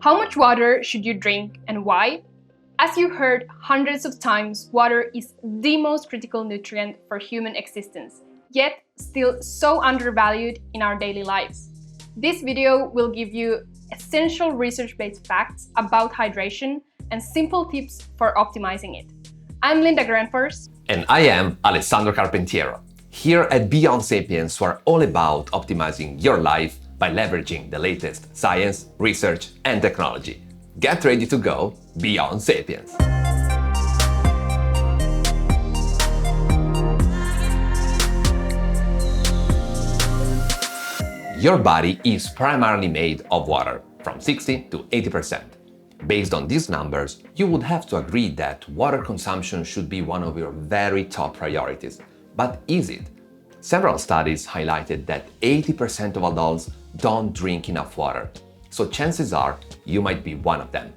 How much water should you drink and why? As you heard hundreds of times, water is the most critical nutrient for human existence, yet still so undervalued in our daily lives. This video will give you essential research-based facts about hydration and simple tips for optimizing it. I'm Linda Granfors. And I am Alessandro Carpentiero. Here at Beyond Sapiens, we're all about optimizing your life by leveraging the latest science, research, and technology. Get ready to go Beyond Sapiens. Your body is primarily made of water, from 60 to 80%. Based on these numbers, you would have to agree that water consumption should be one of your very top priorities. But is it? Several studies highlighted that 80% of adults don't drink enough water, so chances are you might be one of them.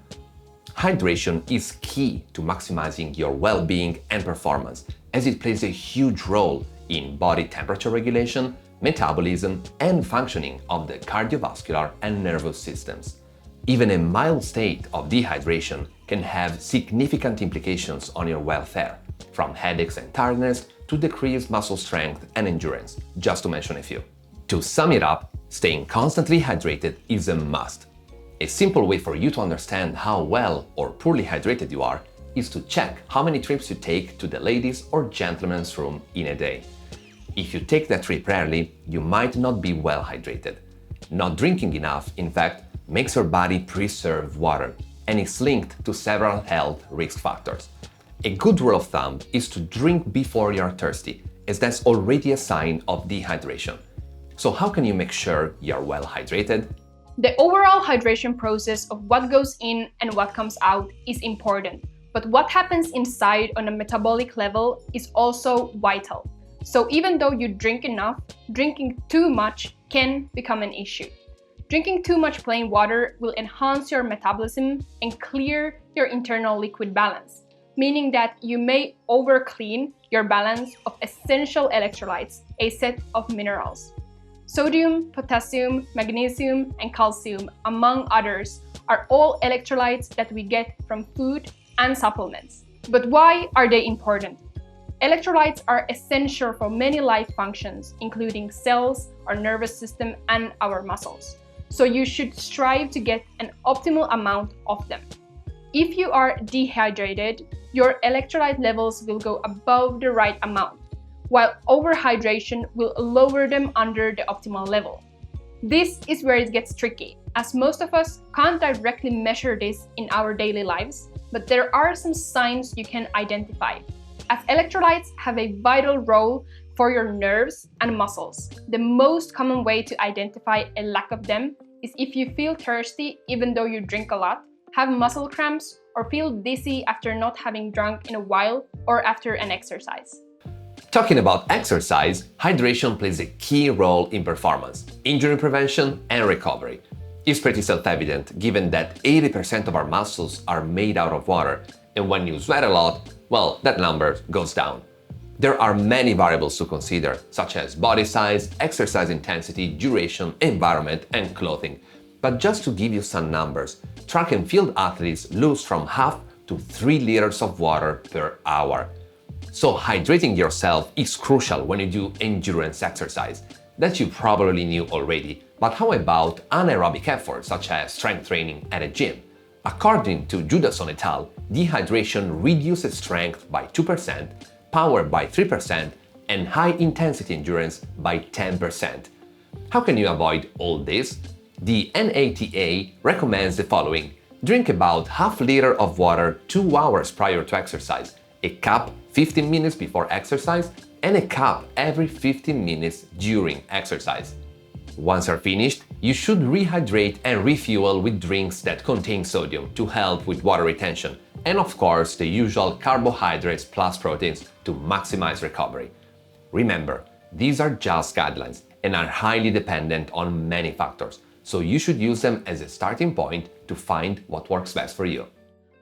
Hydration is key to maximizing your well-being and performance, as it plays a huge role in body temperature regulation, metabolism, and functioning of the cardiovascular and nervous systems. Even a mild state of dehydration can have significant implications on your welfare, from headaches and tiredness to decreased muscle strength and endurance, just to mention a few. To sum it up, staying constantly hydrated is a must. A simple way for you to understand how well or poorly hydrated you are is to check how many trips you take to the ladies' or gentlemen's room in a day. If you take that trip rarely, you might not be well hydrated. Not drinking enough, in fact, makes your body preserve water and is linked to several health risk factors. A good rule of thumb is to drink before you are thirsty, as that's already a sign of dehydration. So how can you make sure you're well hydrated? The overall hydration process of what goes in and what comes out is important, but what happens inside on a metabolic level is also vital. So even though you drink enough, drinking too much can become an issue. Drinking too much plain water will enhance your metabolism and clear your internal liquid balance, meaning that you may over-clean your balance of essential electrolytes, a set of minerals. Sodium, potassium, magnesium, and calcium, among others, are all electrolytes that we get from food and supplements. But why are they important? Electrolytes are essential for many life functions, including cells, our nervous system, and our muscles. So you should strive to get an optimal amount of them. If you are dehydrated, your electrolyte levels will go above the right amount, while overhydration will lower them under the optimal level. This is where it gets tricky, as most of us can't directly measure this in our daily lives, but there are some signs you can identify. As electrolytes have a vital role for your nerves and muscles, the most common way to identify a lack of them is if you feel thirsty even though you drink a lot, have muscle cramps, or feel dizzy after not having drunk in a while or after an exercise. Talking about exercise, hydration plays a key role in performance, injury prevention, and recovery. It's pretty self-evident given that 80% of our muscles are made out of water, and when you sweat a lot, well, that number goes down. There are many variables to consider, such as body size, exercise intensity, duration, environment, and clothing. But just to give you some numbers, track and field athletes lose from half to 3 liters of water per hour. So hydrating yourself is crucial when you do endurance exercise. That you probably knew already, but how about anaerobic efforts such as strength training at a gym? According to Judason et al., dehydration reduces strength by 2%, power by 3%, and high-intensity endurance by 10%. How can you avoid all this? The NATA recommends the following. Drink about half liter of water 2 hours prior to exercise, a cup 15 minutes before exercise, and a cup every 15 minutes during exercise. Once you're finished, you should rehydrate and refuel with drinks that contain sodium to help with water retention, and of course the usual carbohydrates plus proteins to maximize recovery. Remember, these are just guidelines and are highly dependent on many factors, so you should use them as a starting point to find what works best for you.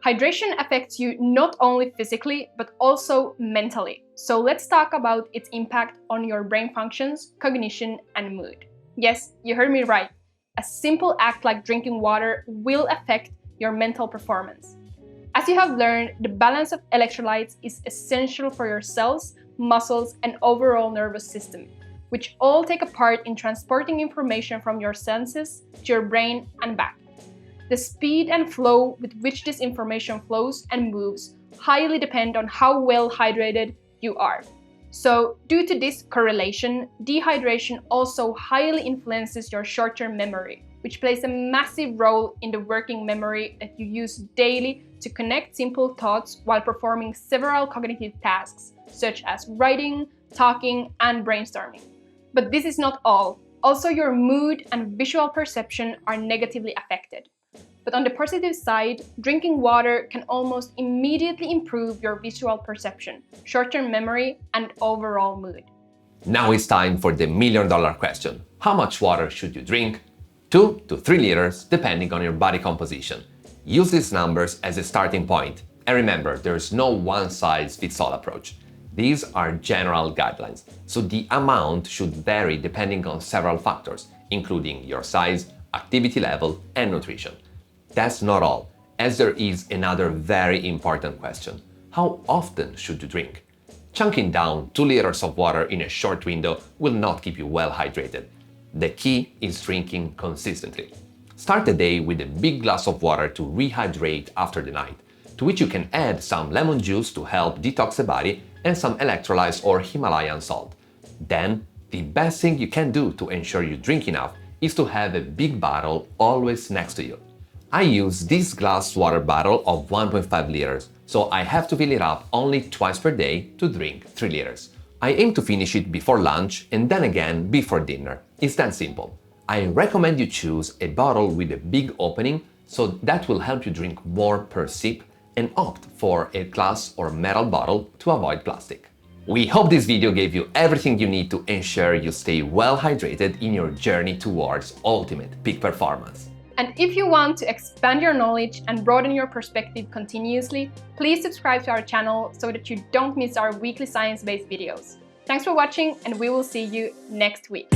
Hydration affects you not only physically, but also mentally. So let's talk about its impact on your brain functions, cognition, and mood. Yes, you heard me right. a simple act like drinking water will affect your mental performance. As you have learned, the balance of electrolytes is essential for your cells, muscles, and overall nervous system, which all take a part in transporting information from your senses to your brain and back. The speed and flow with which this information flows and moves highly depend on how well hydrated you are. So, due to this correlation, dehydration also highly influences your short-term memory, which plays a massive role in the working memory that you use daily to connect simple thoughts while performing several cognitive tasks, such as writing, talking, and brainstorming. But this is not all. Also, your mood and visual perception are negatively affected. But on the positive side, drinking water can almost immediately improve your visual perception, short-term memory, and overall mood. Now it's time for the million-dollar question. How much water should you drink? 2 to 3 liters, depending on your body composition. Use these numbers as a starting point. And remember, there's no one-size-fits-all approach. These are general guidelines, so the amount should vary depending on several factors, including your size, activity level, and nutrition. That's not all, as there is another very important question. How often should you drink? Chunking down 2 liters of water in a short window will not keep you well hydrated. The key is drinking consistently. Start the day with a big glass of water to rehydrate after the night, to which you can add some lemon juice to help detox the body and some electrolytes or Himalayan salt. Then, the best thing you can do to ensure you drink enough is to have a big bottle always next to you. I use this glass water bottle of 1.5 liters, so I have to fill it up only twice per day to drink 3 liters. I aim to finish it before lunch and then again before dinner. It's that simple. I recommend you choose a bottle with a big opening, so that will help you drink more per sip, and opt for a glass or metal bottle to avoid plastic. We hope this video gave you everything you need to ensure you stay well hydrated in your journey towards ultimate peak performance. And if you want to expand your knowledge and broaden your perspective continuously, please subscribe to our channel so that you don't miss our weekly science-based videos. Thanks for watching, and we will see you next week.